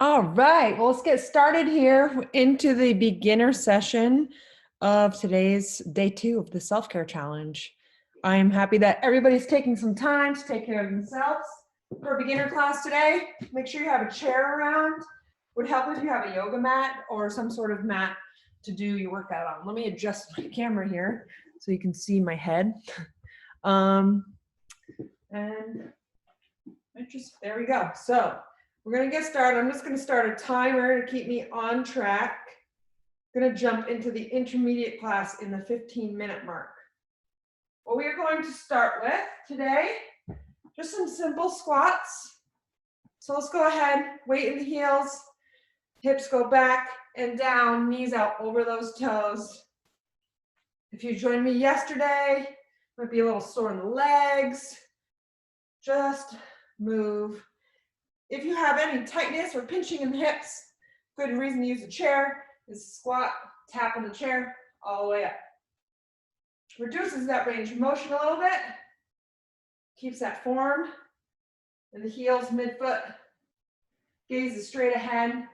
All right, well, let's get started here into the beginner session of today's day 2 of the self-care challenge. I am happy that everybody's taking some time to take care of themselves. For a beginner class today, make sure you have a chair around. Would help if you have a yoga mat or some sort of mat to do your workout on. Let me adjust my camera here so you can see my head. And there we go. So we're going to get started. I'm just going to start a timer to keep me on track. I'm going to jump into the intermediate class in the 15-minute mark. What we are going to start with today, just some simple squats. So let's go ahead, weight in the heels, hips go back and down, knees out over those toes. If you joined me yesterday, might be a little sore in the legs. Just move. If you have any tightness or pinching in the hips, good reason to use a chair is squat, tap on the chair all the way up. Reduces that range of motion a little bit, keeps that form in the heels, midfoot, gaze is straight ahead.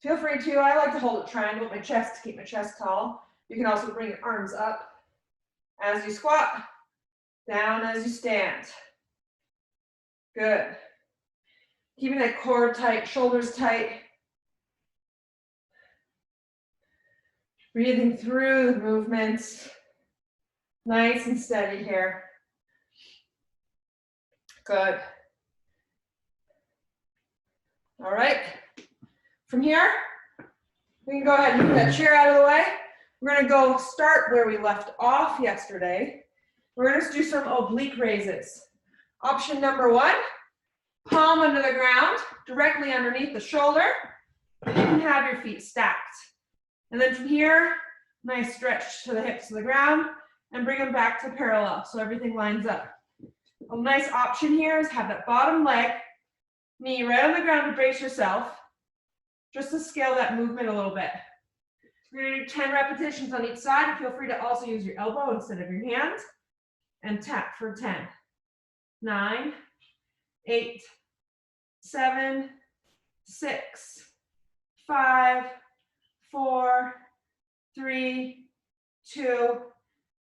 Feel free to, I like to hold a triangle with my chest to keep my chest tall. You can also bring your arms up as you squat, down as you stand. Good. Keeping that core tight, shoulders tight. Breathing through the movements. Nice and steady here. Good. All right. From here, we can go ahead and move that chair out of the way. We're going to go start where we left off yesterday. We're going to do some oblique raises. Option number 1. Palm under the ground, directly underneath the shoulder. You can have your feet stacked. And then from here, nice stretch to the hips of the ground and bring them back to parallel so everything lines up. A nice option here is have that bottom leg, knee right on the ground to brace yourself, just to scale that movement a little bit. We're going to do 10 repetitions on each side. Feel free to also use your elbow instead of your hand and tap for 10. 9, 8, 7, 6, 5, 4, 3, 2,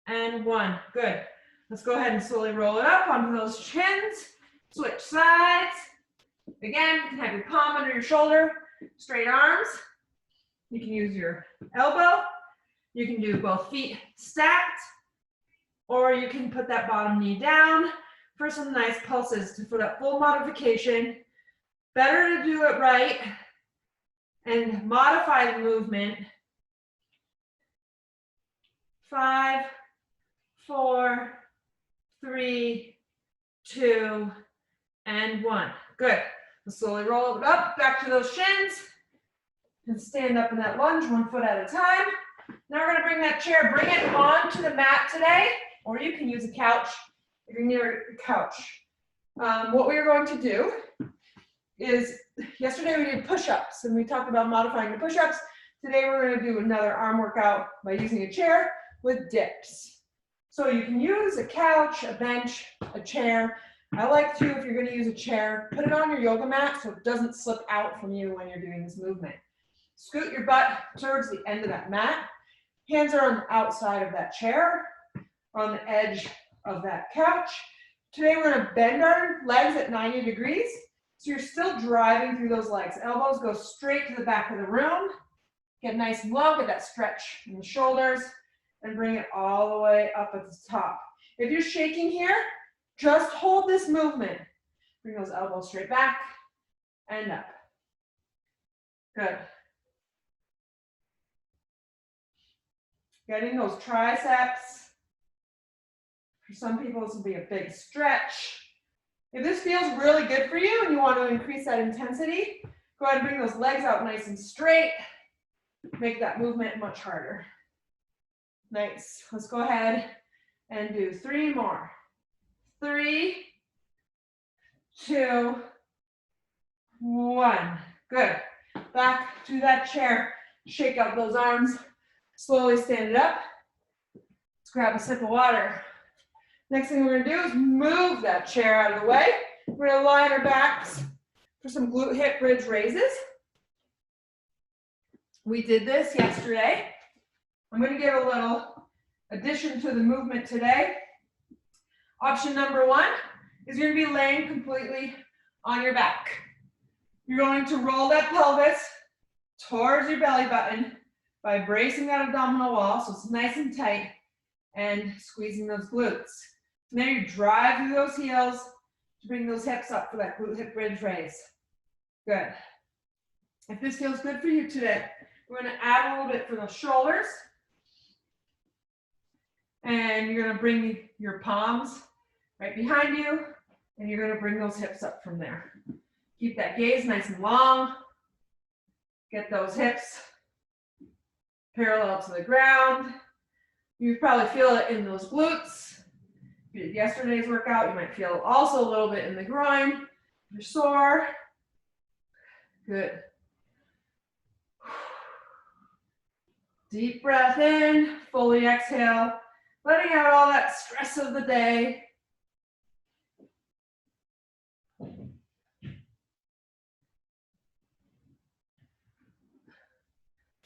and 1. Good. Let's go ahead and slowly roll it up onto those chins. Switch sides. Again, you can have your palm under your shoulder, straight arms. You can use your elbow. You can do both feet stacked, or you can put that bottom knee down for some nice pulses for that full modification. Better to do it right and modify the movement. 5, 4, 3, 2, and 1. Good. Let's slowly roll it up, back to those shins, and stand up in that lunge, 1 foot at a time. Now we're going to bring that chair, bring it onto the mat today, or you can use a couch if you're near a couch. What we are going to do is, yesterday we did push-ups, and we talked about modifying the push-ups. Today we're going to do another arm workout by using a chair with dips. So you can use a couch, a bench, a chair. I like to, if you're going to use a chair, put it on your yoga mat so it doesn't slip out from you when you're doing this movement. Scoot your butt towards the end of that mat. Hands are on the outside of that chair, on the edge of that couch. Today we're going to bend our legs at 90 degrees. So you're still driving through those legs. Elbows go straight to the back of the room. Get nice and low, get that stretch in the shoulders, and bring it all the way up at the top. If you're shaking here, just hold this movement. Bring those elbows straight back and up. Good. Getting those triceps. For some people, this will be a big stretch. If this feels really good for you and you want to increase that intensity, go ahead and bring those legs out nice and straight. Make that movement much harder. Nice. Let's go ahead and do 3 more. 3, 2, 1. Good. Back to that chair. Shake out those arms. Slowly stand it up. Let's grab a sip of water. Next thing we're going to do is move that chair out of the way. We're going to lie on our backs for some glute hip bridge raises. We did this yesterday. I'm going to give a little addition to the movement today. Option number one is you're going to be laying completely on your back. You're going to roll that pelvis towards your belly button by bracing that abdominal wall so it's nice and tight and squeezing those glutes. Now you drive through those heels to bring those hips up for that glute hip bridge raise. Good. If this feels good for you today, we're going to add a little bit for those shoulders. And you're going to bring your palms right behind you, and you're going to bring those hips up from there. Keep that gaze nice and long. Get those hips parallel to the ground. You probably feel it in those glutes. If you did yesterday's workout, you might feel also a little bit in the groin. If you're sore. Good. Deep breath in, fully exhale, letting out all that stress of the day. Let's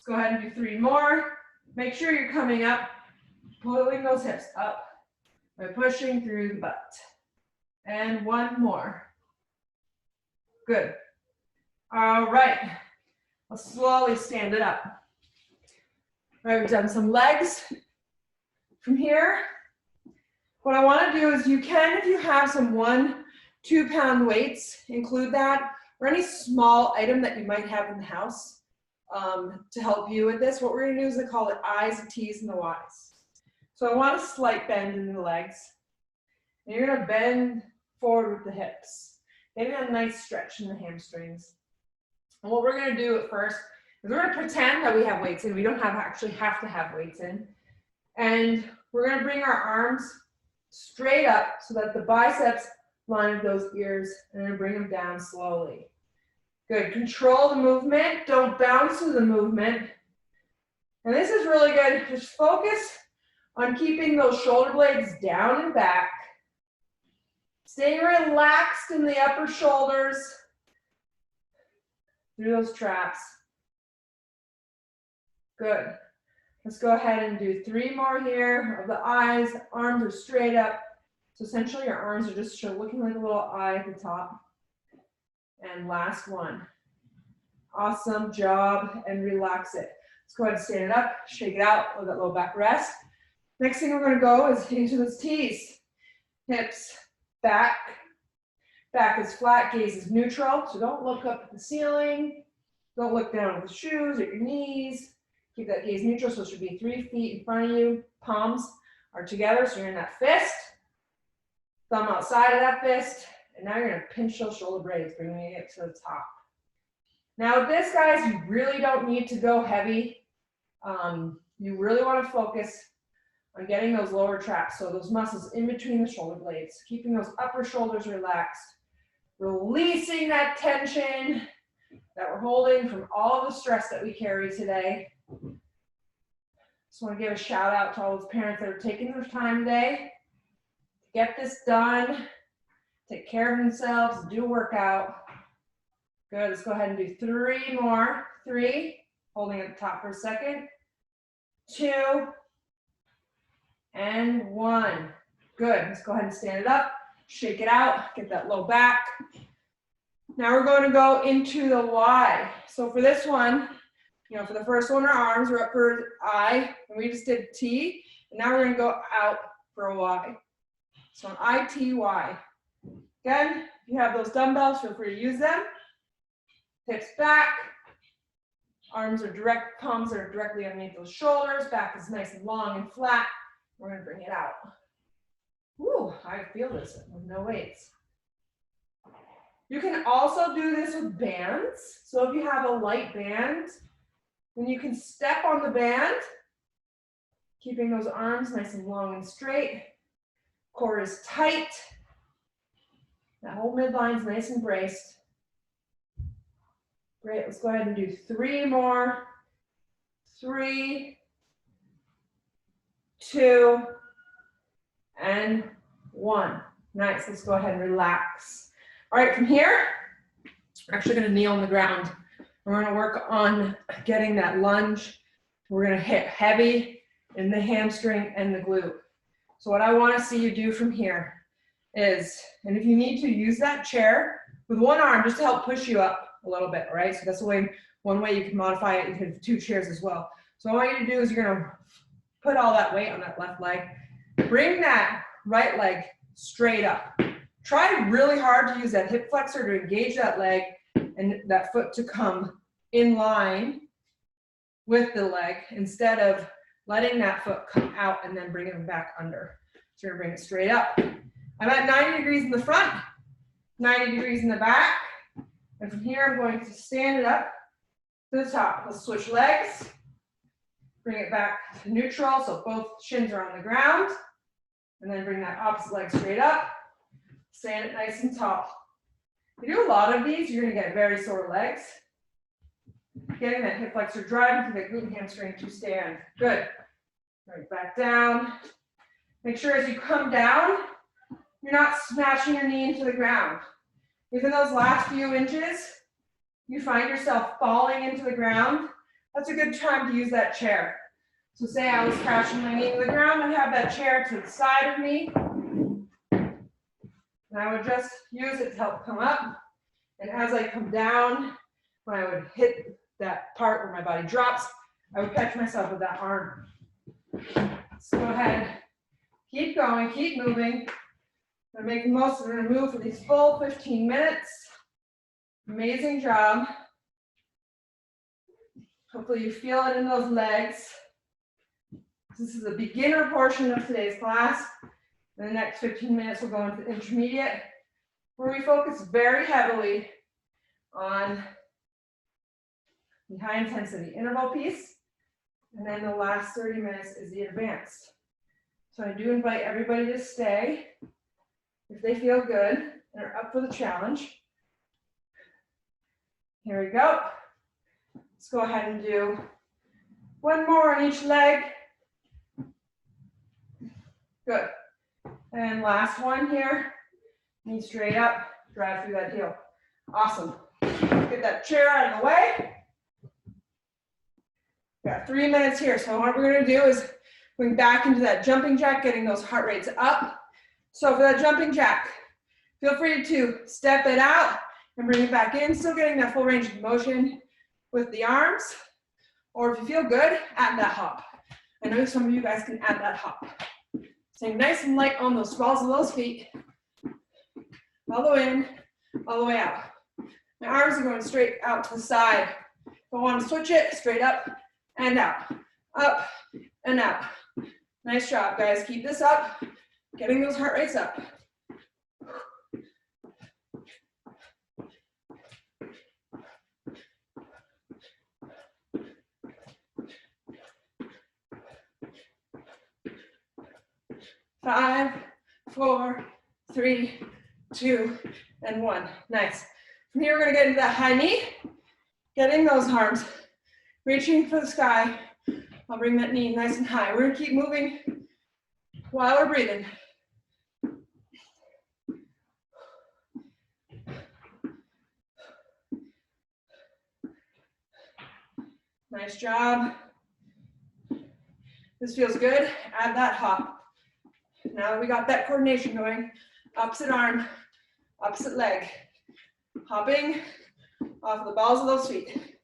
go ahead and do 3 more. Make sure you're coming up, pulling those hips up by pushing through the butt. And 1 more. Good. All right. I'll slowly stand it up. All right, we've done some legs. From here, what I want to do is you can, if you have some 1-2 pound weights, include that, or any small item that you might have in the house to help you with this. What we're going to do is they call it I's, the T's, and the Y's. So I want a slight bend in the legs. And you're going to bend forward with the hips, getting a nice stretch in the hamstrings. And what we're going to do at first is we're going to pretend that we have weights in. We don't actually have to have weights in. And we're going to bring our arms straight up so that the biceps line with those ears, and then bring them down slowly. Good. Control the movement. Don't bounce through the movement. And this is really good. Just focus on keeping those shoulder blades down and back. Staying relaxed in the upper shoulders through those traps. Good. Let's go ahead and do 3 more here of the eyes. Arms are straight up. So essentially your arms are just looking like a little eye at the top. And last one. Awesome job, and relax it. Let's go ahead and stand it up, shake it out, let that low back rest. Next thing we're going to go is into those T's. Hips back. Back is flat, gaze is neutral. So don't look up at the ceiling. Don't look down at the shoes or your knees. Keep that gaze neutral, so it should be 3 feet in front of you. Palms are together, so you're in that fist. Thumb outside of that fist. And now you're going to pinch those shoulder blades, bringing it to the top. Now with this, guys, you really don't need to go heavy. You really want to focus on getting those lower traps, so those muscles in between the shoulder blades, keeping those upper shoulders relaxed, releasing that tension that we're holding from all of the stress that we carry today. Just want to give a shout out to all those parents that are taking their time today to get this done, take care of themselves, do a workout. Good, let's go ahead and do 3 more. 3, holding at the top for a second. 2, and 1. Good, let's go ahead and stand it up, shake it out, get that low back. Now we're going to go into the Y. So for this one, for the first one, our arms are up for I, and we just did T, and now we're going to go out for a Y. So an I, T, Y. Again, if you have those dumbbells, feel free to use them. Hips back, arms are direct, palms are directly underneath those shoulders, back is nice and long and flat. We're going to bring it out. Woo, I feel this with no weights. You can also do this with bands. So if you have a light band, then you can step on the band, keeping those arms nice and long and straight. Core is tight. That whole midline is nice and braced. Great, let's go ahead and do 3 more. 3, 2, and 1. Nice, let's go ahead and relax. All right, from here, we're actually gonna kneel on the ground. We're gonna work on getting that lunge. We're gonna hit heavy in the hamstring and the glute. So what I wanna see you do from here is, and if you need to use that chair with one arm just to help push you up a little bit, right? So that's the way, one way you can modify it. You can have 2 chairs as well. So what I want you to do is you're gonna put all that weight on that left leg. Bring that right leg straight up. Try really hard to use that hip flexor to engage that leg and that foot to come in line with the leg instead of letting that foot come out and then bringing it back under. So you're gonna bring it straight up. I'm at 90 degrees in the front, 90 degrees in the back. And from here, I'm going to stand it up to the top. Let's switch legs. Bring it back to neutral, so both shins are on the ground. And then bring that opposite leg straight up. Stand it nice and tall. If you do a lot of these, you're gonna get very sore legs. Getting that hip flexor driving through the glute and hamstring to stand. Good. Right back down. Make sure as you come down, you're not smashing your knee into the ground. If in those last few inches, you find yourself falling into the ground, that's a good time to use that chair. So say I was crashing my knee to the ground, I'd have that chair to the side of me. And I would just use it to help come up. And as I come down, when I would hit that part where my body drops, I would catch myself with that arm. So go ahead, keep going, keep moving. I'm making the most of it. I'm gonna move for these full 15 minutes. Amazing job. Hopefully you feel it in those legs. This is a beginner portion of today's class. In the next 15 minutes, we'll go into intermediate, where we focus very heavily on the high intensity interval piece. And then the last 30 minutes is the advanced. So I do invite everybody to stay if they feel good and are up for the challenge. Here we go. Let's go ahead and do one more on each leg. Good. And last one here. Knee straight up, drive through that heel. Awesome. Get that chair out of the way. Got 3 minutes here. So what we're gonna do is going back into that jumping jack, getting those heart rates up. So for that jumping jack, feel free to step it out and bring it back in, still getting that full range of motion with the arms. Or if you feel good, add that hop. I know some of you guys can add that hop. Staying nice and light on those balls of those feet. All the way in, all the way out. My arms are going straight out to the side. If I want to switch it, straight up and out. Up and out. Nice job, guys. Keep this up. Getting those heart rates up. Five, 4, 3, 2, and 1. Nice. From here, we're going to get into that high knee. Getting those arms, reaching for the sky. I'll bring that knee nice and high. We're going to keep moving while we're breathing. Nice job. This feels good. Add that hop. Now that we got that coordination going, opposite arm, opposite leg. Hopping off the balls of those feet.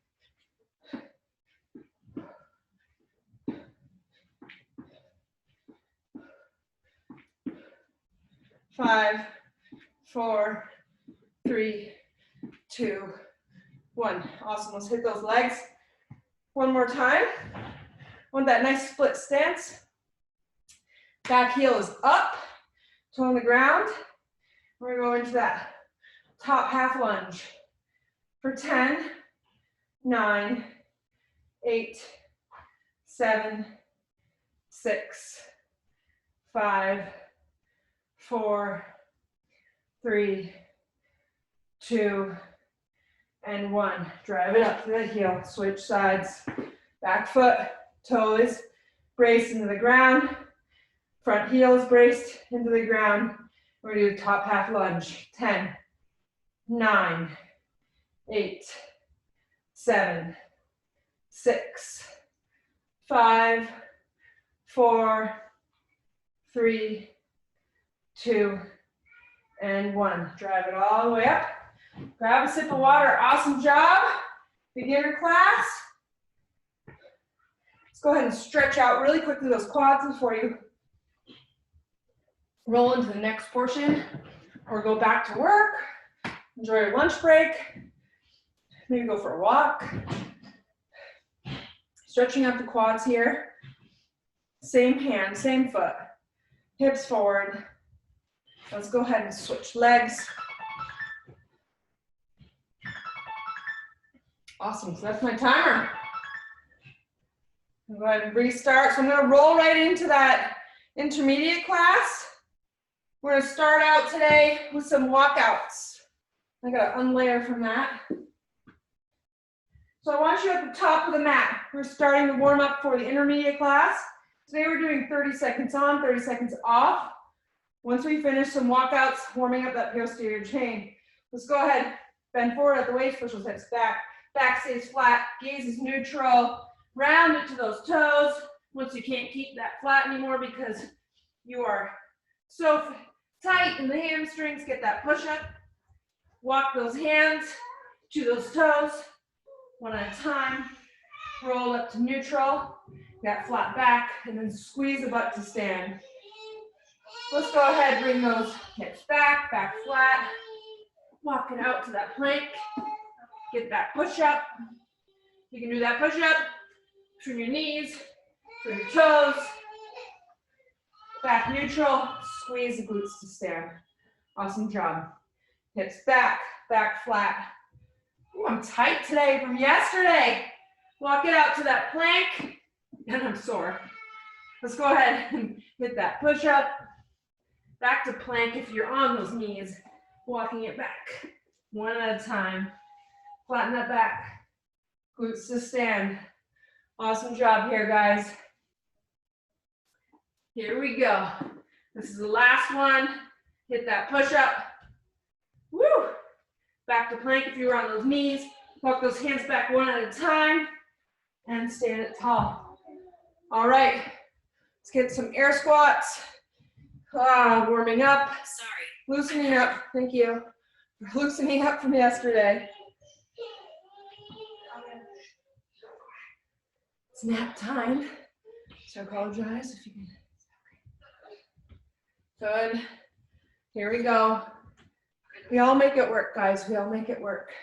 5, 4, 3, 2, 1. Awesome. Let's hit those legs one more time. Want that nice split stance. Back heel is up, toe on the ground. We're going to go into that top half lunge for 10, 9, 8, 7, 6, 5, 4, 3, 2, and 1. Drive it up to the heel. Switch sides. Back foot, toe is braced into the ground. Front heel is braced into the ground. We're going to do top half lunge. 10, 9, 8, 7, 6, 5, 4, 3, 2, and 1. Drive it all the way up. Grab a sip of water. Awesome job. Beginner class. Let's go ahead and stretch out really quickly those quads before you roll into the next portion or go back to work. Enjoy your lunch break. Maybe go for a walk. Stretching out the quads here. Same hand, same foot. Hips forward. Let's go ahead and switch legs. Awesome, so that's my timer. I'll go ahead and restart. So I'm gonna roll right into that intermediate class. We're gonna start out today with some walkouts. I gotta unlayer from that. So I want you at the top of the mat. We're starting to warm up for the intermediate class. Today we're doing 30 seconds on, 30 seconds off. Once we finish some walkouts, warming up that posterior chain. Let's go ahead, bend forward at the waist, push those hips back. Back stays flat, gaze is neutral. Round it to those toes. Once you can't keep that flat anymore because you are so tight in the hamstrings, get that push up. Walk those hands to those toes, one at a time. Roll up to neutral, that flat back, and then squeeze the butt to stand. Let's go ahead, bring those hips back, back flat. Walk it out to that plank. Get that push up. You can do that push up between your knees, through your toes. Back neutral, squeeze the glutes to stand. Awesome job. Hips back, back flat. Ooh, I'm tight today from yesterday. Walk it out to that plank, and I'm sore. Let's go ahead and hit that push up. Back to plank if you're on those knees. Walking it back, one at a time. Flatten that back. Glutes to stand. Awesome job here, guys. Here we go. This is the last one. Hit that push up. Woo! Back to plank if you're on those knees. Walk those hands back one at a time. And stand it tall. All right. Let's get some air squats. Warming up. Sorry. Loosening up. Thank you. Loosening up from yesterday. It's nap time, so I apologize if you can. Good. Here we go. We all make it work, guys. We all make it work.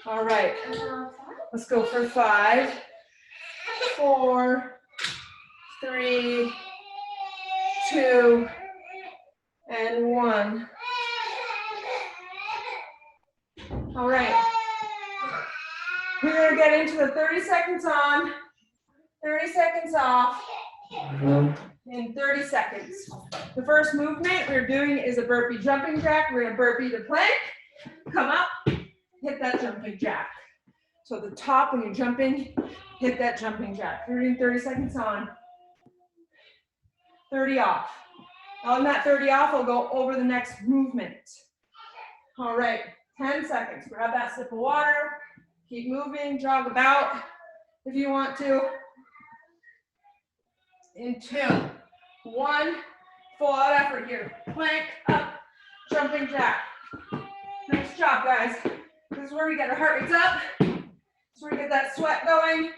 All right. Let's go for 5, 4, 3, 2, and 1. All right. We're going to get into the 30 seconds on, 30 seconds off, in 30 seconds. The first movement we're doing is a burpee jumping jack. We're going to burpee to plank, come up, hit that jumping jack. So at the top when you're jumping, hit that jumping jack. We're doing 30 seconds on, 30 off. On that 30 off, I'll go over the next movement. All right, 10 seconds. Grab that sip of water. Keep moving, jog about if you want to. In 2, 1, full out effort here. Plank, up, jumping jack. Nice job, guys. This is where we get our heart rates up. This is where we get that sweat going.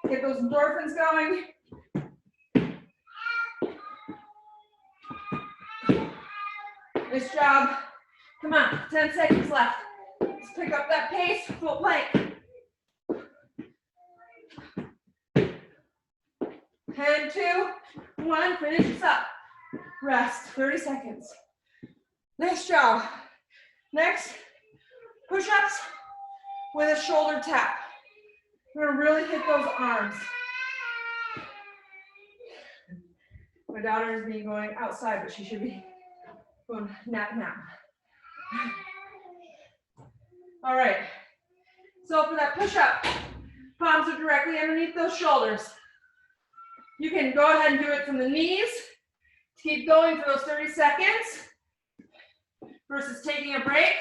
Get those endorphins going. Nice job. Come on, 10 seconds left. Let's pick up that pace, full plank. 10, 2, 1, finish this up. Rest, 30 seconds. Nice job. Next, push-ups with a shoulder tap. We're gonna really hit those arms. My daughter is being going outside, but she should be going nap nap. All right, so for that push-up, palms are directly underneath those shoulders. You can go ahead and do it from the knees. Keep going for those 30 seconds versus taking a break.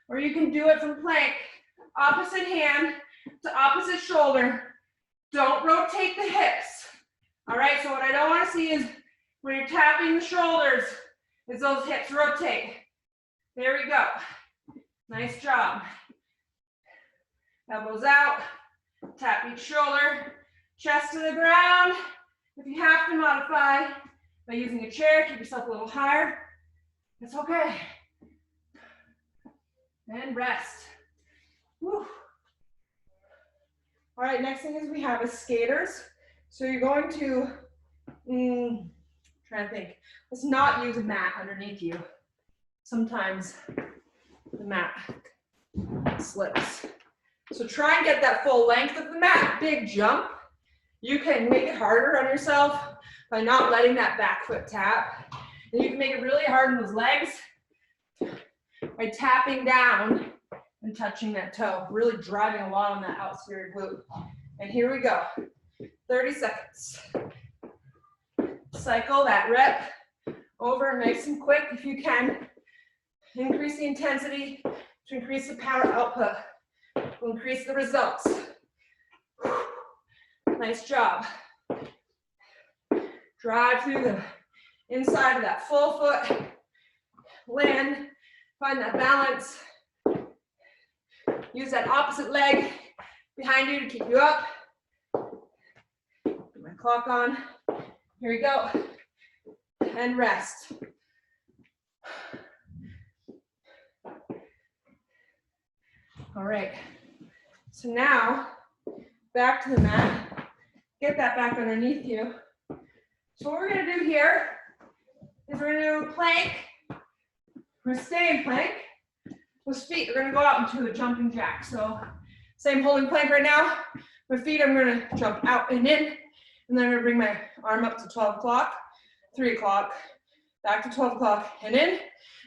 Or you can do it from plank. Opposite hand to opposite shoulder. Don't rotate the hips. All right, so what I don't want to see is when you're tapping the shoulders, is those hips rotate. There we go. Nice job. Elbows out, tap each shoulder, chest to the ground. If you have to modify by using a chair, keep yourself a little higher. It's okay. And rest. Whew. All right, next thing is we have is skaters. So you're going to, trying to think, let's not use a mat underneath you. Sometimes the mat slips. So try and get that full length of the mat, big jump. You can make it harder on yourself by not letting that back foot tap. And you can make it really hard on those legs by tapping down and touching that toe, really driving a lot on that outside glute. And here we go, 30 seconds. Cycle that rep over nice and quick if you can. Increase the intensity to increase the power output. Will increase the results. Nice job. Drive through the inside of that full foot. Land, find that balance. Use that opposite leg behind you to keep you up. Put my clock on. Here we go. And rest. All right. So now, back to the mat. Get that back underneath you. So what we're going to do here is we're going to do a plank. We're going to stay in plank. Those feet are going to go out into a jumping jack. So same holding plank right now. My feet, I'm going to jump out and in. And then I'm going to bring my arm up to 12 o'clock, 3 o'clock, back to 12 o'clock and in.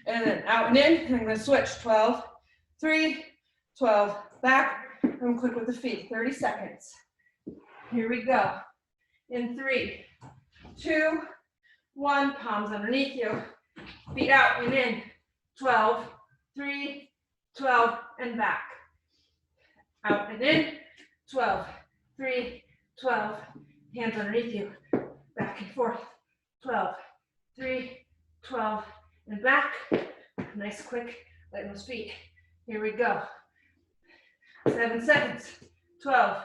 And then out and in. And I'm going to switch 12, 3, 12, back. I'm quick with the feet, 30 seconds. Here we go. In 3, 2, 1, palms underneath you. Feet out and in. 12, 3, 12, and back. Out and in. 12, 3, 12. Hands underneath you. Back and forth. 12, 3, 12, and back. Nice, quick, lighten those feet. Here we go. 7 seconds. 12,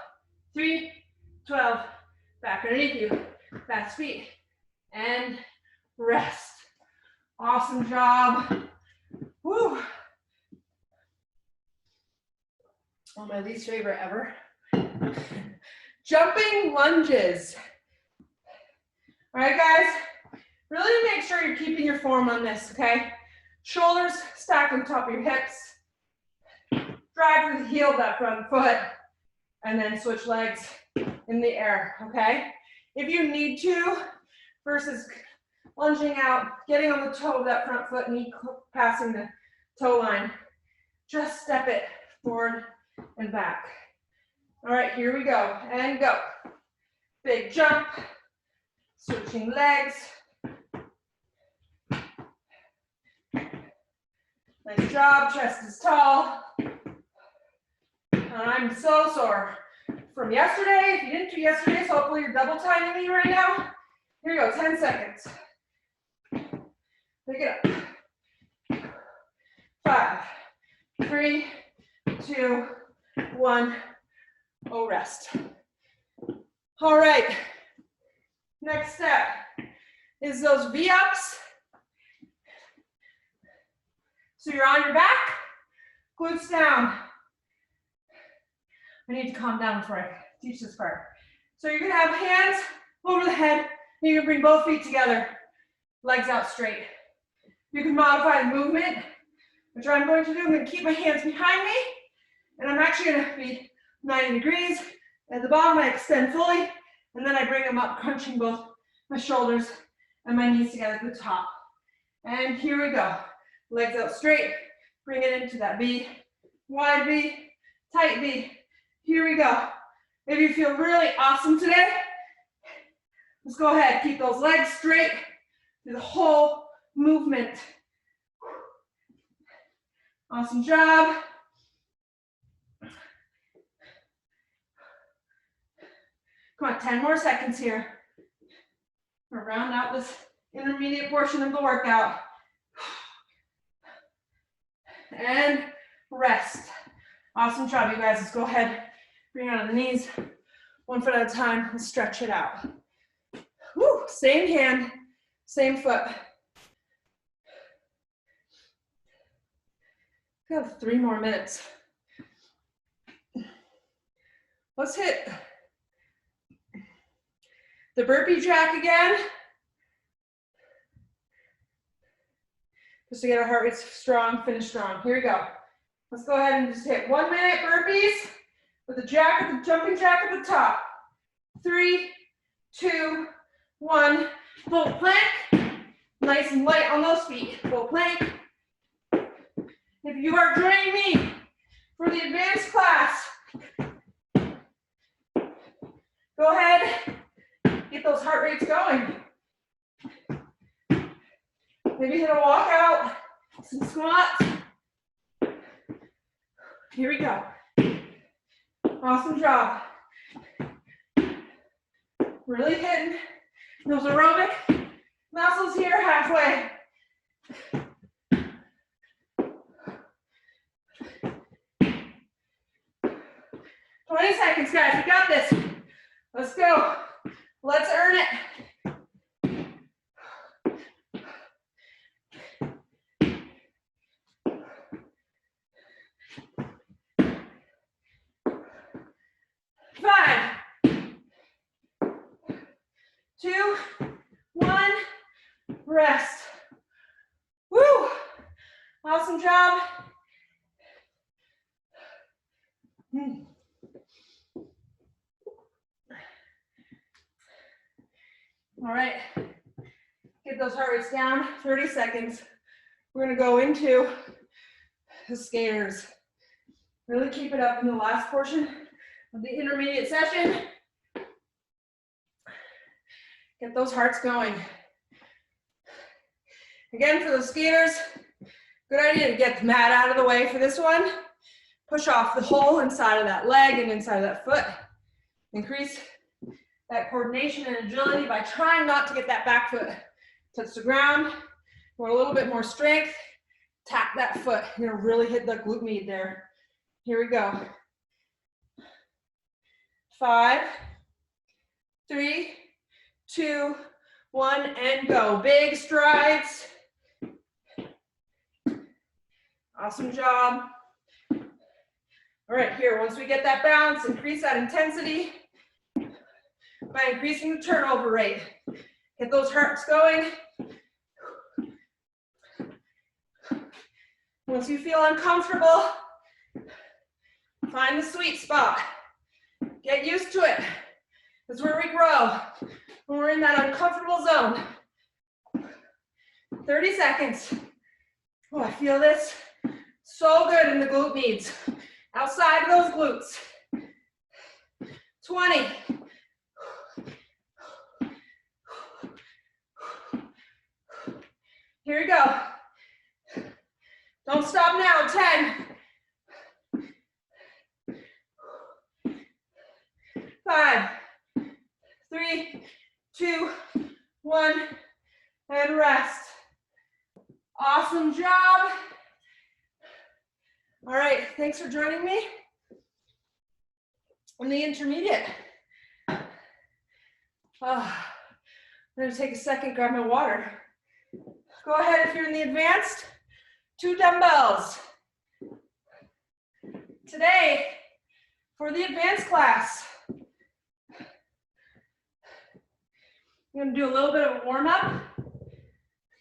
3, 12, back underneath you. Back feet, and rest. Awesome job. Woo. One of my least favorite ever. Jumping lunges. All right, guys, really make sure you're keeping your form on this, okay? Shoulders stacked on top of your hips. Drive through the heel of that front foot, and then switch legs in the air, okay? If you need to, versus lunging out, getting on the toe of that front foot, knee passing the toe line, just step it forward and back. All right, here we go, and go. Big jump, switching legs. Nice job, chest is tall. I'm so sore from yesterday. If you didn't do yesterday, so hopefully you're double timing me right now. Here you go, 10 seconds. Pick it up. 5, 3, 2, 1. Oh, rest. All right. Next step is those V-ups. So you're on your back, glutes down. I need to calm down before I teach this part. So you're gonna have hands over the head, and you're gonna bring both feet together, legs out straight. You can modify the movement, which I'm going to do. I'm gonna keep my hands behind me, and I'm actually gonna be 90 degrees. At the bottom, I extend fully, and then I bring them up, crunching both my shoulders and my knees together to the top. And here we go. Legs out straight, bring it into that V, wide V, tight V. Here we go. If you feel really awesome today, let's go ahead, keep those legs straight through the whole movement. Awesome job. Come on, 10 more seconds here. We'll round out this intermediate portion of the workout. And rest. Awesome job, you guys. Let's go ahead, bring it on the knees, 1 foot at a time, and stretch it out. Woo, same hand, same foot. We have 3 more minutes. Let's hit the burpee jack again. Just to get our heart rate strong, finish strong. Here we go. Let's go ahead and just hit 1 minute burpees with the jack, the jumping jack at the top. 3, 2, 1. Full plank. Nice and light on those feet. Full plank. If you are joining me for the advanced class, go ahead, get those heart rates going. Maybe hit a walkout, some squats. Here we go. Awesome job. Really hitting those aerobic muscles here halfway. Seconds, guys. We got this. Let's go. Let's earn it. Five, 2, 1. Rest. Woo! Awesome job. All right, get those heart rates down, 30 seconds. We're gonna go into the skaters. Really keep it up in the last portion of the intermediate session. Get those hearts going. Again, for those skaters, good idea to get the mat out of the way for this one. Push off the whole inside of that leg and inside of that foot. Increase that coordination and agility by trying not to get that back foot touch the ground. Want a little bit more strength, tap that foot. You're gonna really hit the glute med there. Here we go. 5, 3, 2, 1, and go. Big strides. Awesome job. All right, here, once we get that balance, increase that intensity by increasing the turnover rate. Get those hearts going. Once you feel uncomfortable, find the sweet spot. Get used to it. That's where we grow, when we're in that uncomfortable zone. 30 seconds. Oh, I feel this so good in the glute meds. Outside of those glutes. 20. Here we go. Don't stop now. 10. 5, 3, 2, 1, and rest. Awesome job. All right, thanks for joining me in the intermediate. I'm gonna take a second, grab my water. Go ahead if you're in the advanced, 2 dumbbells. Today, for the advanced class, I'm gonna do a little bit of a warm up.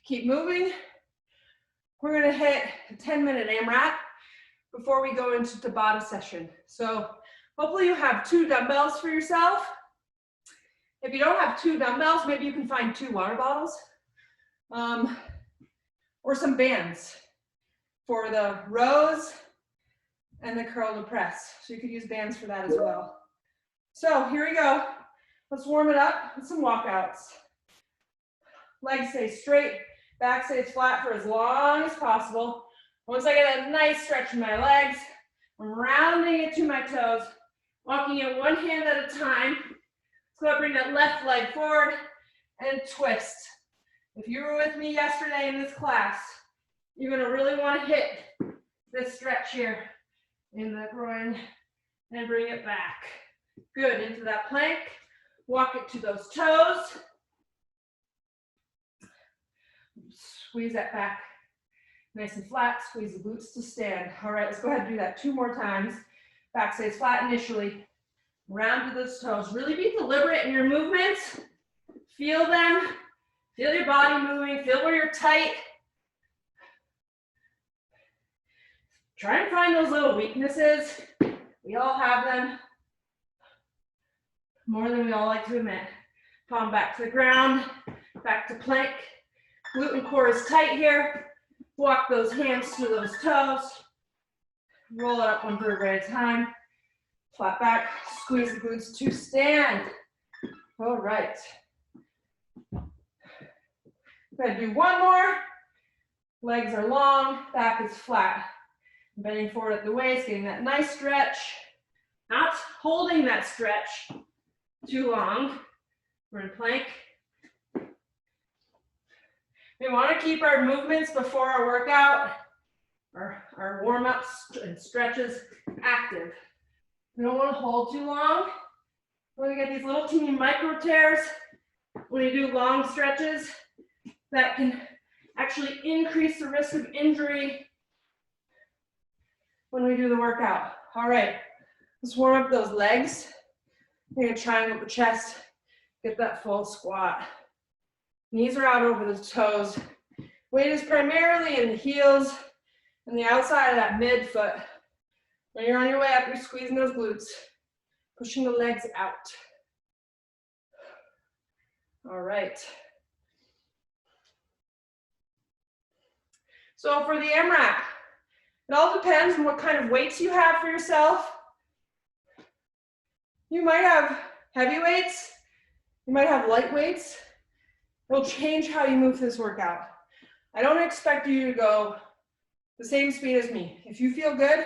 Keep moving. We're gonna hit a 10-minute Amrap before we go into TABATA session. So hopefully you have 2 dumbbells for yourself. If you don't have 2 dumbbells, maybe you can find 2 water bottles or some bands for the rows and the curl to press. So you could use bands for that as well. So here we go. Let's warm it up with some walkouts. Legs stay straight, back stays flat for as long as possible. Once I get a nice stretch in my legs, I'm rounding it to my toes, walking it one hand at a time. So I bring that left leg forward and twist. If you were with me yesterday in this class, you're gonna really wanna hit this stretch here in the groin and bring it back. Good, into that plank. Walk it to those toes. Squeeze that back nice and flat. Squeeze the glutes to stand. All right, let's go ahead and do that 2 more times. Back stays flat initially. Round to those toes. Really be deliberate in your movements. Feel them. Feel your body moving. Feel where you're tight. Try and find those little weaknesses. We all have them. More than we all like to admit. Palm back to the ground. Back to plank. Glute and core is tight here. Walk those hands to those toes. Roll it up 1 vertebrae at a time. Flat back. Squeeze the glutes to stand. All right. Go ahead, do 1 more. Legs are long. Back is flat. Bending forward at the waist, getting that nice stretch. Not holding that stretch too long. We're in plank. We want to keep our movements before our workout, our warm-ups and stretches active. We don't want to hold too long. We're going to get these little teeny micro tears when you do long stretches that can actually increase the risk of injury when we do the workout. All right, let's warm up those legs. We're going to triangle the chest, get that full squat. Knees are out over the toes. Weight is primarily in the heels and the outside of that midfoot. When you're on your way up, you're squeezing those glutes, pushing the legs out. All right. So for the Amrap, it all depends on what kind of weights you have for yourself. You might have heavy weights, you might have light weights. It'll change how you move this workout. I don't expect you to go the same speed as me. If you feel good,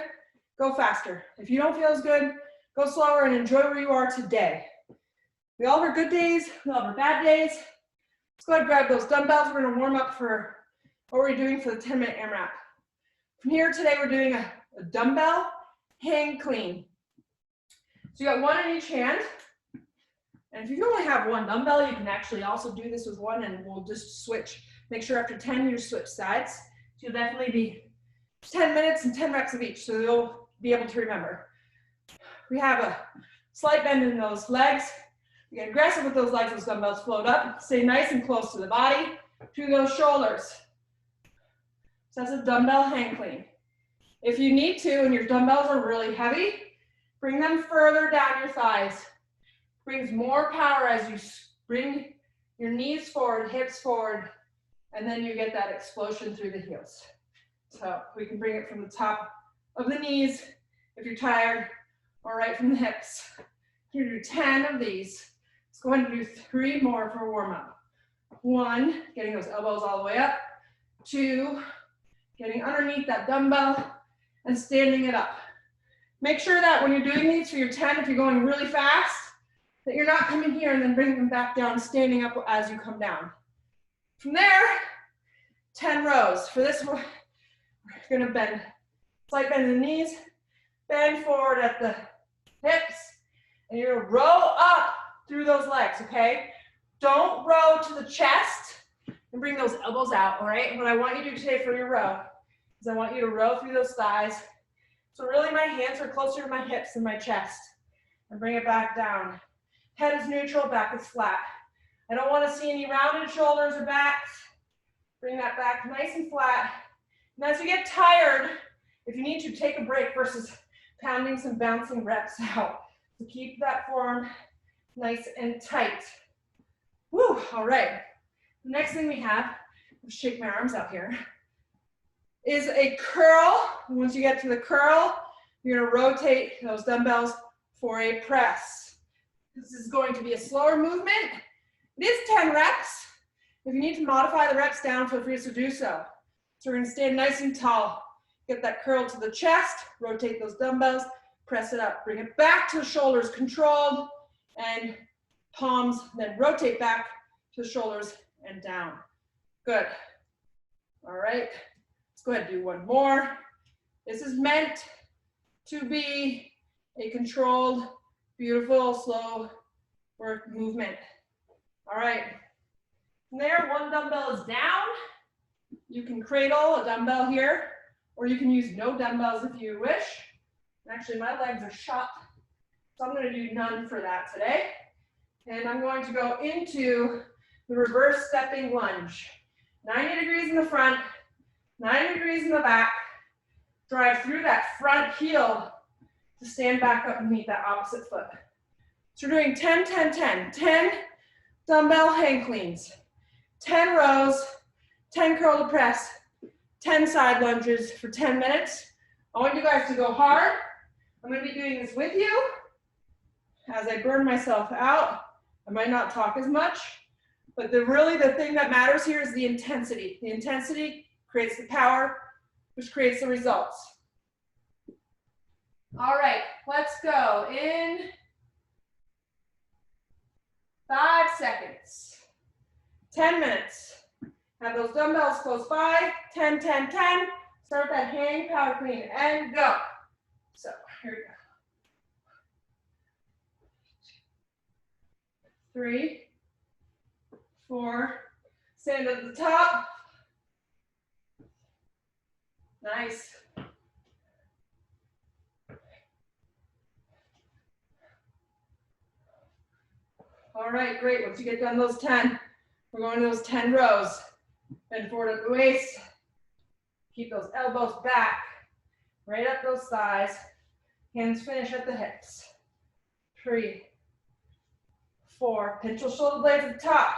go faster. If you don't feel as good, go slower and enjoy where you are today. We all have our good days, we all have our bad days. Let's go ahead and grab those dumbbells. We're gonna warm up for what we're doing for the 10-minute Amrap. From here today, we're doing a dumbbell hang clean. So you got 1 in each hand. And if you only have 1 dumbbell, you can actually also do this with 1 and we'll just switch. Make sure after 10 you switch sides. So you'll definitely be 10 minutes and 10 reps of each, so you'll be able to remember. We have a slight bend in those legs. You get aggressive with those legs, those dumbbells float up. Stay nice and close to the body, to those shoulders. So that's a dumbbell hang clean. If you need to and your dumbbells are really heavy, bring them further down your thighs. Brings more power as you bring your knees forward, hips forward, and then you get that explosion through the heels. So we can bring it from the top of the knees if you're tired, or right from the hips. You do 10 of these. Let's go ahead and do 3 more for warm up. 1, getting those elbows all the way up. 2, getting underneath that dumbbell and standing it up. Make sure that when you're doing these for your 10, if you're going really fast, that you're not coming here and then bringing them back down, standing up as you come down. From there, 10 rows. For this one, we're gonna bend, slight bend in the knees, bend forward at the hips, and you're gonna row up through those legs, okay? Don't row to the chest and bring those elbows out, all right? What I want you to do today for your row is I want you to row through those thighs. So really my hands are closer to my hips than my chest, and bring it back down. Head is neutral, back is flat. I don't want to see any rounded shoulders or backs. Bring that back nice and flat. And as you get tired, if you need to, take a break versus pounding some bouncing reps out. So keep that form nice and tight. Woo, all right. The next thing we have, I'll shake my arms out here, is a curl. And once you get to the curl, you're gonna rotate those dumbbells for a press. This is going to be a slower movement. It is 10 reps. If you need to modify the reps down, feel free to do so. So we're gonna stand nice and tall. Get that curl to the chest, rotate those dumbbells, press it up, bring it back to the shoulders, controlled, and palms, then rotate back to the shoulders and down. Good. All right, let's go ahead and do one more. This is meant to be a controlled, beautiful, slow work movement. All right, from there, one dumbbell is down. You can cradle a dumbbell here, or you can use no dumbbells if you wish. Actually, my legs are shut, so I'm going to do none for that today. And I'm going to go into the reverse stepping lunge. 90 degrees in the front, 90 degrees in the back. Drive through that front heel to stand back up and meet that opposite foot. So we're doing 10, 10, 10. 10 dumbbell hang cleans, 10 rows, 10 curl to press, 10 side lunges for 10 minutes. I want you guys to go hard. I'm going to be doing this with you. As I burn myself out, I might not talk as much, but really the thing that matters here is the intensity. The intensity creates the power, which creates the results. All right, let's go in 5 seconds. 10 minutes. Have those dumbbells close by. 10, 10, 10. Start that hang power clean and go. So here we go. 3, 4. Stand at the top. Nice. All right, great. Once you get done those 10, we're going to those 10 rows. Bend forward at the waist. Keep those elbows back. Right up those thighs. Hands finish at the hips. 3, 4. Pinch those shoulder blades at the top.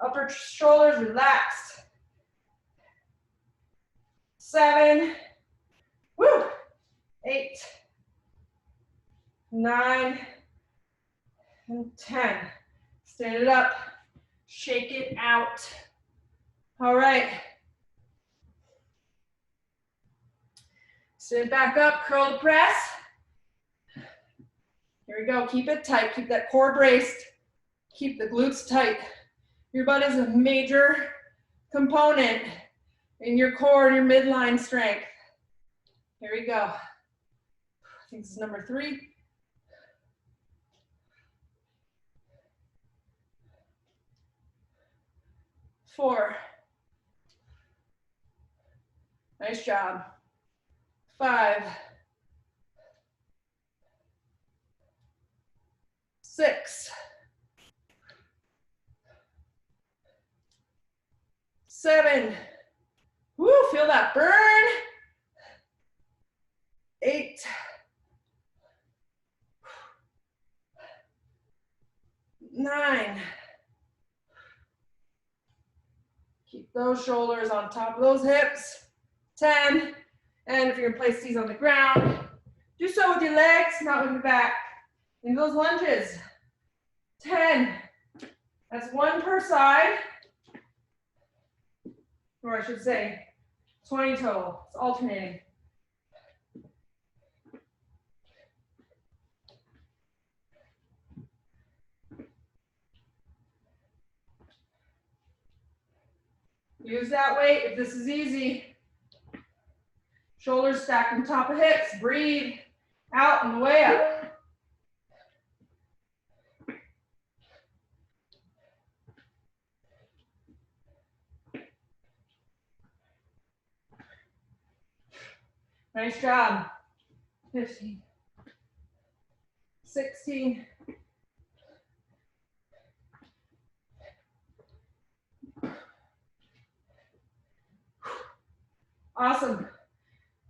Upper shoulders relaxed. 7. Woo. 8. 9. And 10. Stand it up. Shake it out. All right. Sit back up, curl the press. Here we go, keep it tight, keep that core braced, keep the glutes tight. Your butt is a major component in your core and your midline strength. Here we go. I think this is number 3. 4. Nice job. 5. 6. 7. Woo, feel that burn. 8. 9. Keep those shoulders on top of those hips. 10. And if you're gonna place these on the ground, do so with your legs, not with your back. In those lunges. 10. That's 1 per side. Or I should say 20 total. It's alternating. Use that weight if this is easy. Shoulders stacked on top of hips. Breathe out on the way up. Nice job. 15, 16, 17. Awesome.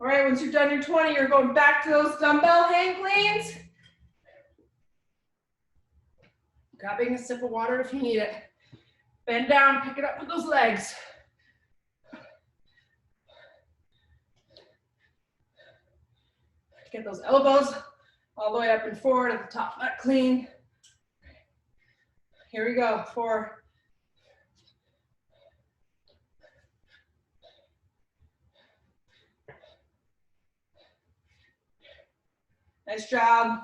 All right, once you've done your 20, you're going back to those dumbbell hang cleans. Grabbing a sip of water if you need it. Bend down, pick it up with those legs. Get those elbows all the way up and forward at the top of that clean. Here we go. 4. 3. Nice job.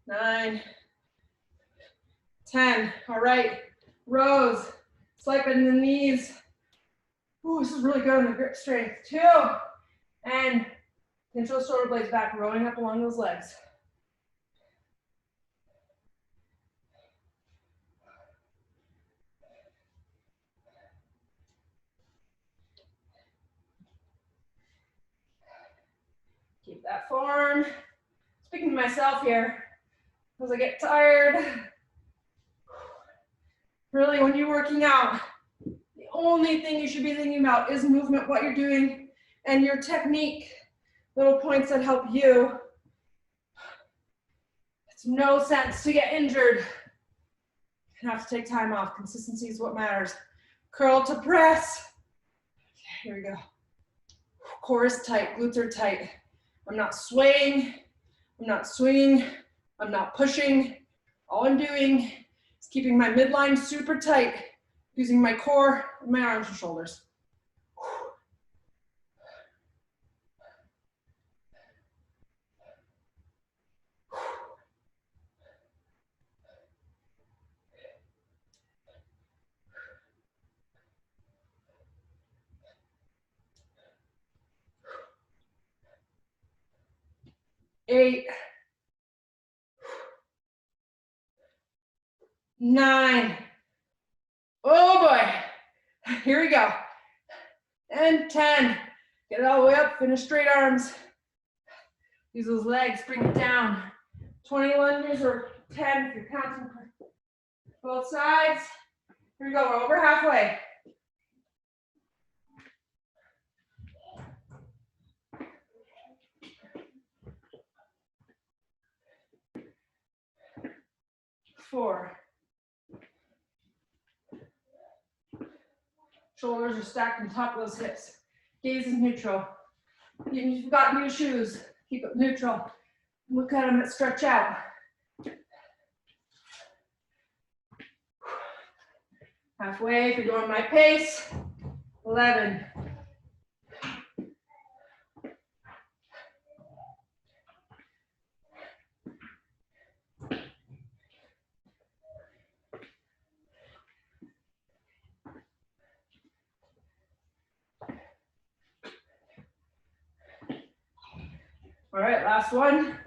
9, 10. All right. Rows. Swiping the knees. Ooh, this is really good on the grip strength. 2. And pinch those shoulder blades back, rowing up along those legs. Keep that form. Speaking to myself here, as I get tired. Really, when you're working out, the only thing you should be thinking about is movement, what you're doing, and your technique, little points that help you. It's no sense to get injured and have to take time off. Consistency is what matters. Curl to press. Okay, here we go. Core is tight, glutes are tight. I'm not swaying, I'm not swinging, I'm not pushing. All I'm doing is keeping my midline super tight, using my core and my arms and shoulders. 8, 9. Oh boy. Here we go. And 10. Get it all the way up, finish straight arms. Use those legs, bring it down. 20 lunges or 10 if you're counting both sides. Here we go, we're over halfway. Four. Shoulders are stacked on top of those hips. Gaze is neutral. Even if you've got new shoes, keep it neutral. Look at them and stretch out. Halfway, if you're going my pace. 11. All right, last one.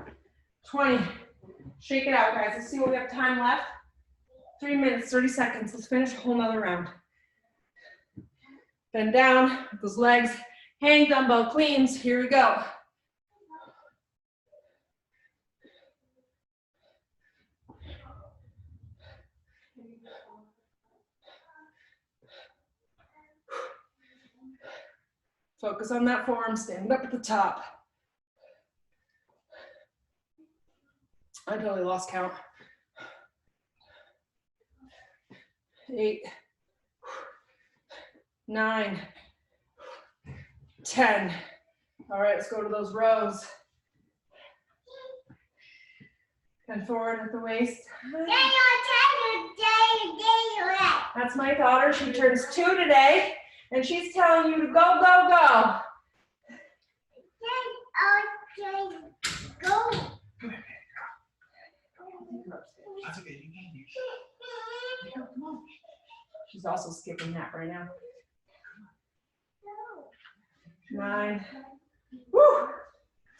20. Shake it out, guys. Let's see what we have time left. 3 minutes, 30 seconds. Let's finish a whole nother round. Bend down with those legs. Hang dumbbell cleans. Here we go. Focus on that form. Stand up at the top. I totally lost count. 8, 9, 10. All right, let's go to those rows. Bend forward at the waist. That's my daughter. She turns 2 today, and she's telling you to go, go, go. Go. That's okay, you can. Come on. She's also skipping that right now. 9. Woo!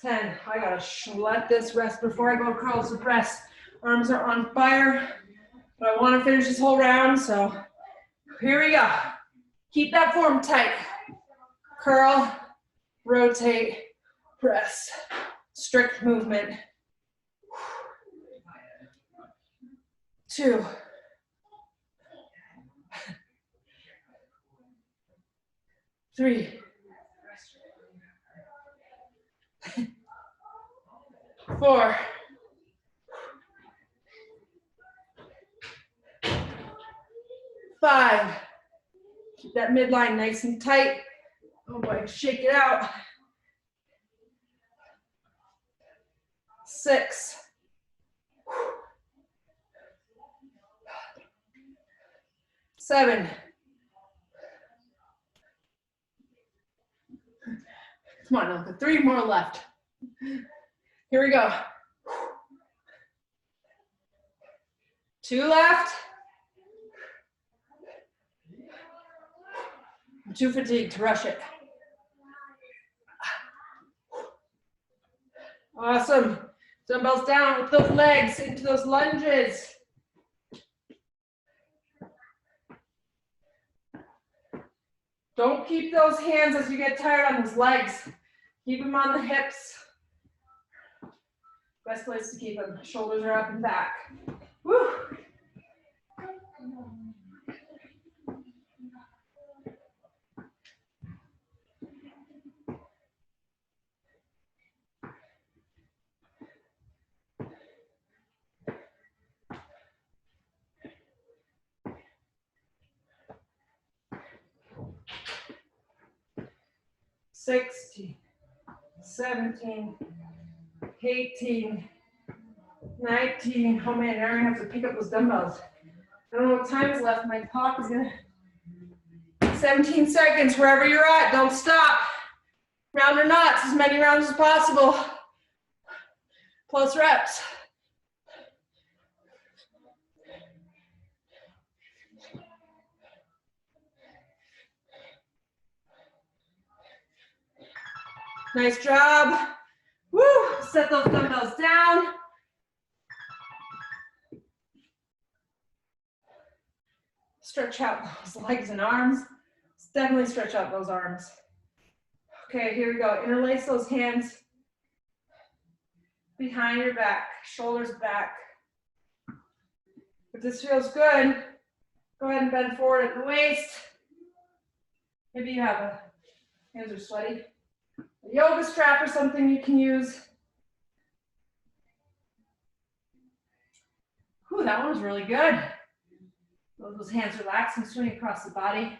10. I gotta let this rest before I go curls to press. Arms are on fire, but I want to finish this whole round, so here we go. Keep that form tight. Curl, rotate, press. Strict movement. 2. 3. 4. 5. Keep that midline nice and tight. Oh boy, shake it out. 6. 7. Come on, Ilka. 3 more left. Here we go. 2 left. I'm too fatigued to rush it. Awesome. Dumbbells down with those legs into those lunges. Don't keep those hands as you get tired on those legs. Keep them on the hips. Best place to keep them. Shoulders are up and back. Woo. 16, 17, 18, 19. Oh man, now I'm gonna have to pick up those dumbbells. I don't know what time is left. My clock is gonna. 17 seconds, wherever you're at, don't stop. Round or knots, as many rounds as possible. Plus reps. Nice job. Woo! Set those dumbbells down. Stretch out those legs and arms. Definitely stretch out those arms. Okay, here we go. Interlace those hands behind your back, shoulders back. If this feels good, go ahead and bend forward at the waist. Maybe you have hands are sweaty. A yoga strap or something you can use. Whew, that one was really good. Let those hands relax and swing across the body.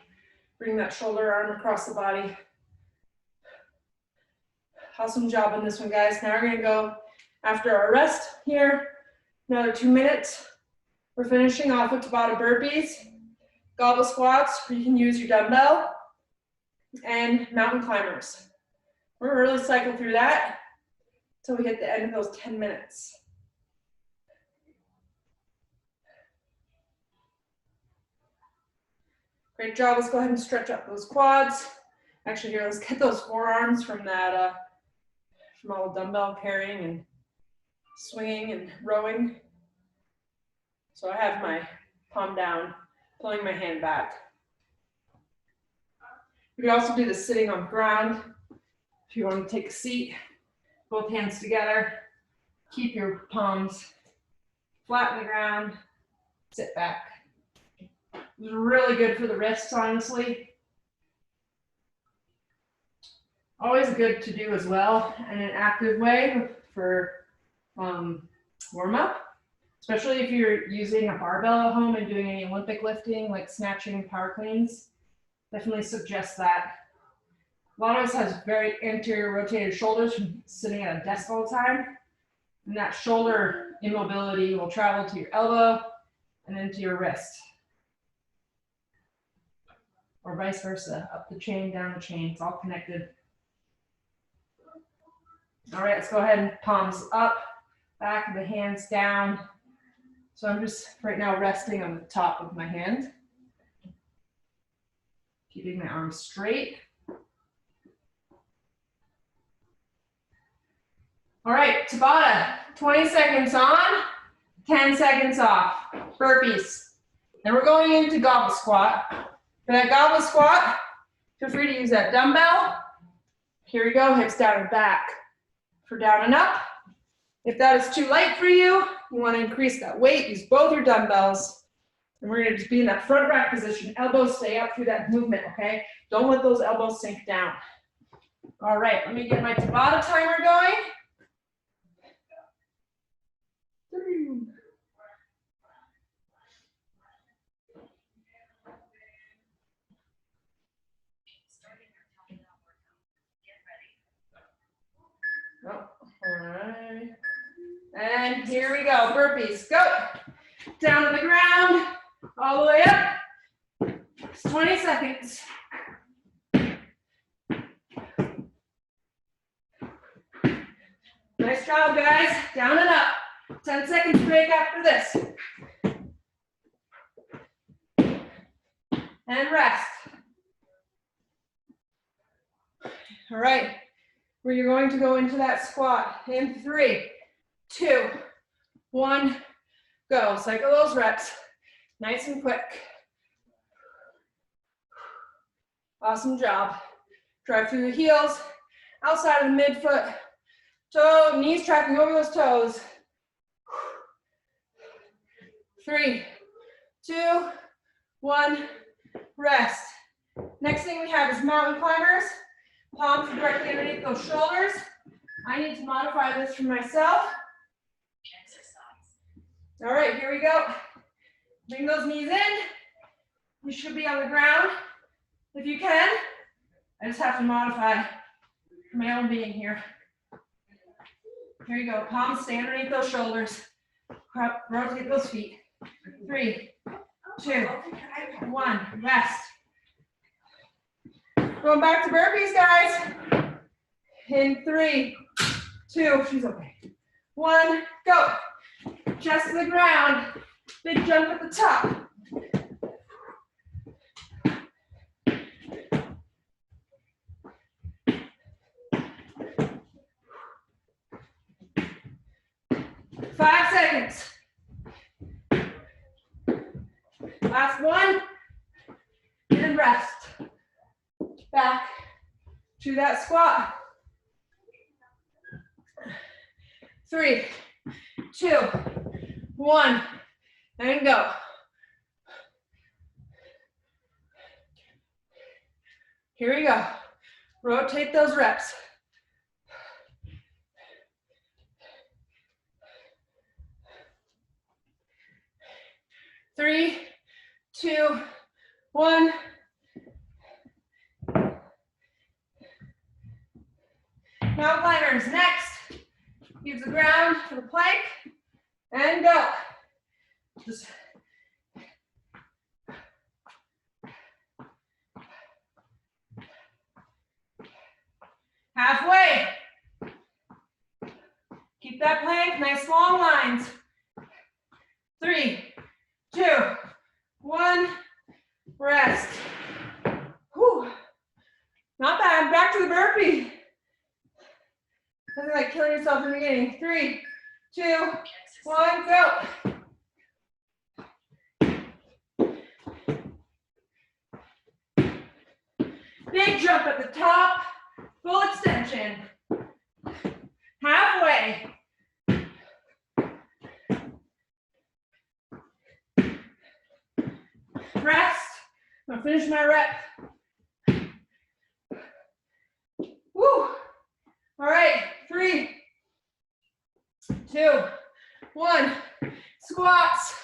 Bring that shoulder arm across the body. Awesome job on this one, guys. Now we're gonna go after our rest here. Another 2 minutes. We're finishing off with Tabata burpees, goblet squats, where you can use your dumbbell, and mountain climbers. We're gonna really cycle through that until we hit the end of those 10 minutes. Great job. Let's go ahead and stretch out those quads. Actually, here, let's get those forearms from that, from all the dumbbell carrying and swinging and rowing. So I have my palm down, pulling my hand back. You can also do this sitting on the ground. If you want to take a seat, both hands together, keep your palms flat on the ground, sit back. It's really good for the wrists, honestly. Always good to do as well in an active way for warm up, especially if you're using a barbell at home and doing any Olympic lifting like snatching, power cleans. Definitely suggest that. A lot of us has very anterior rotated shoulders from sitting at a desk all the time. And that shoulder immobility will travel to your elbow and into your wrist. Or vice versa, up the chain, down the chain, it's all connected. All right, let's go ahead and palms up, back of the hands down. So I'm just right now resting on the top of my hand. Keeping my arms straight. All right, Tabata, 20 seconds on, 10 seconds off, burpees. Then we're going into goblet squat. For that goblet squat, feel free to use that dumbbell. Here we go, hips down and back. For down and up. If that is too light for you, you want to increase that weight, use both your dumbbells. And we're going to just be in that front rack position. Elbows stay up through that movement, okay? Don't let those elbows sink down. All right, let me get my Tabata timer going. 3. Oh, all right. And here we go, burpees, go. Down to the ground, all the way up. It's 20 seconds. Nice job, guys. Down and up. 10 seconds break after this. And rest. All right. We're going to go into that squat in 3, 2, 1, go. Cycle those reps. Nice and quick. Awesome job. Drive through the heels, outside of the midfoot, toe, knees tracking over those toes. 3, 2, 1, rest. Next thing we have is mountain climbers. Palms directly underneath those shoulders. I need to modify this for myself. All right, here we go. Bring those knees in. You should be on the ground if you can. I just have to modify for my own being here. Here you go. Palms stay underneath those shoulders. Rotate those feet. 3, 2, 1. Rest. Going back to burpees, guys. In 3, 2, she's okay. 1, go. Chest to the ground. Big jump at the top. Five seconds. Last one. And rest. Back to that squat. 3, 2, 1, and go. Here we go. Rotate those reps. Three, 2, 1. Mountain climbers next. Use the ground for the plank and go. Just halfway. Keep that plank, nice long lines. 3, 2, 1, rest. Whew. Not bad, back to the burpee. Something like killing yourself in the beginning. 3, 2, 1, go. Big jump at the top, full extension. Halfway. Rest. I'm gonna finish my rep. Woo. All right, 3, 2, 1, squats.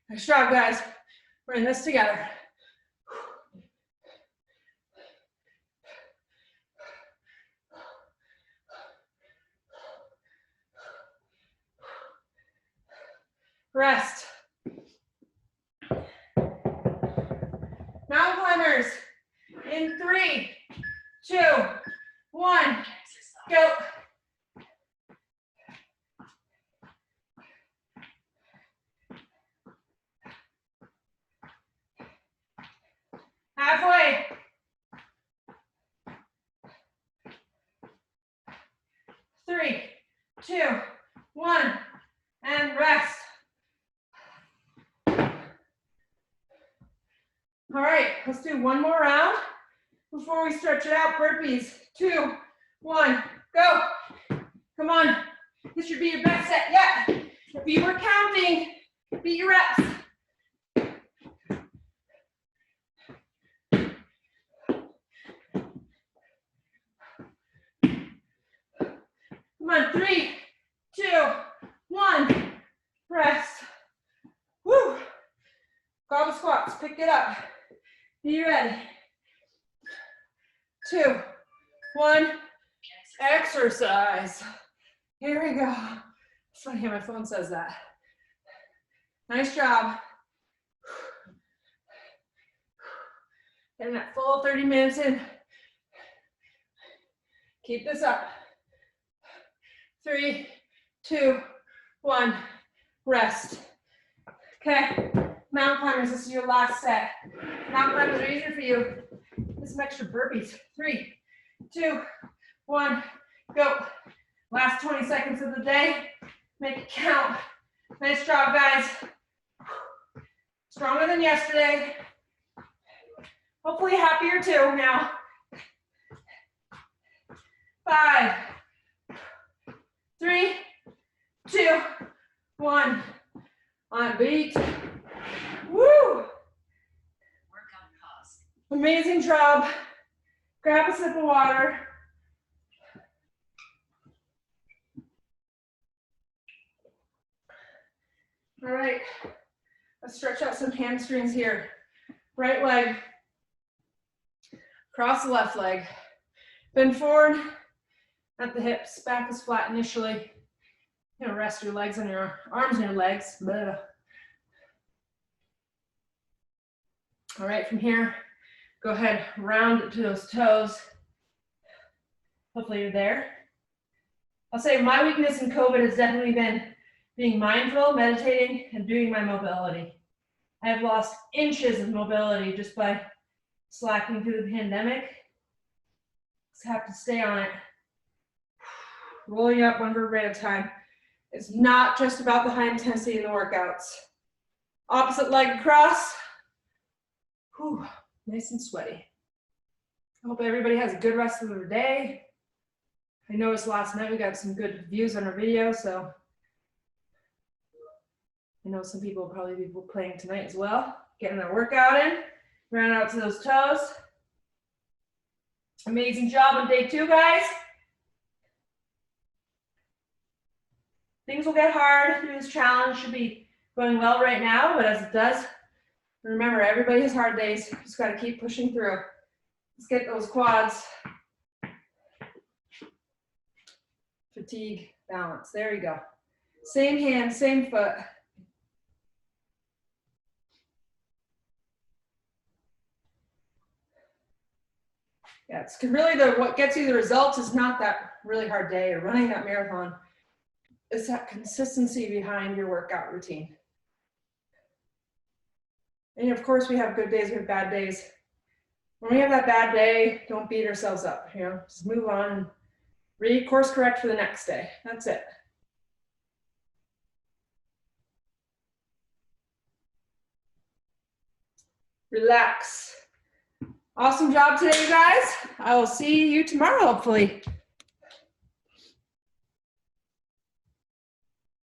Nice job, guys. We're in this together. Rest. Mountain climbers. In 3, 2, 1, go. Halfway. 3, 2, 1, and rest. All right, let's do one more round before we stretch it out. Burpees. 2, 1, go. Come on. This should be your best set yet. If you were counting, beat your reps. Come on, 3, 2, 1, rest. Woo. Goblet squats, pick it up. Be ready. 2, 1, exercise. Here we go. It's funny how my phone says that. Nice job. Getting that full 30 minutes in. Keep this up. 3, 2, 1, rest. Okay, mountain climbers, this is your last set. Mountain climbers are easier for you. This some extra burpees. 3, 2, 1, go. Last 20 seconds of the day. Make it count. Nice job, guys. Stronger than yesterday. Hopefully happier too now. 5, 3, 2, 1. On beat. Woo! Workout pause. Amazing job. Grab a sip of water. All right. Let's stretch out some hamstrings here. Right leg. Cross the left leg. Bend forward at the hips. Back is flat initially. You're gonna rest your legs on your arms and your legs. Blah. All right, from here, go ahead, round it to those toes. Hopefully you're there. I'll say my weakness in COVID has definitely been being mindful, meditating, and doing my mobility. I have lost inches of mobility just by slacking through the pandemic. Just have to stay on it. Rolling up one vertebrae at a time. It's not just about the high intensity in the workouts. Opposite leg across. Whew, nice and sweaty. I hope everybody has a good rest of their day. I noticed last night we got some good views on our video, so I know some people will probably be playing tonight as well. Getting their workout in. Round out to those toes. Amazing job on day 2, guys. Things will get hard through this challenge. Should be going well right now, but as it does, remember, everybody has hard days. Just got to keep pushing through. Let's get those quads. Fatigue, balance. There you go. Same hand, same foot. Yeah, it's really what gets you the results is not that really hard day or running that marathon. It's that consistency behind your workout routine. And of course, we have good days, we have bad days. When we have that bad day, don't beat ourselves up, you know, just move on and course correct for the next day. That's it. Relax. Awesome job today, guys. I will see you tomorrow, hopefully.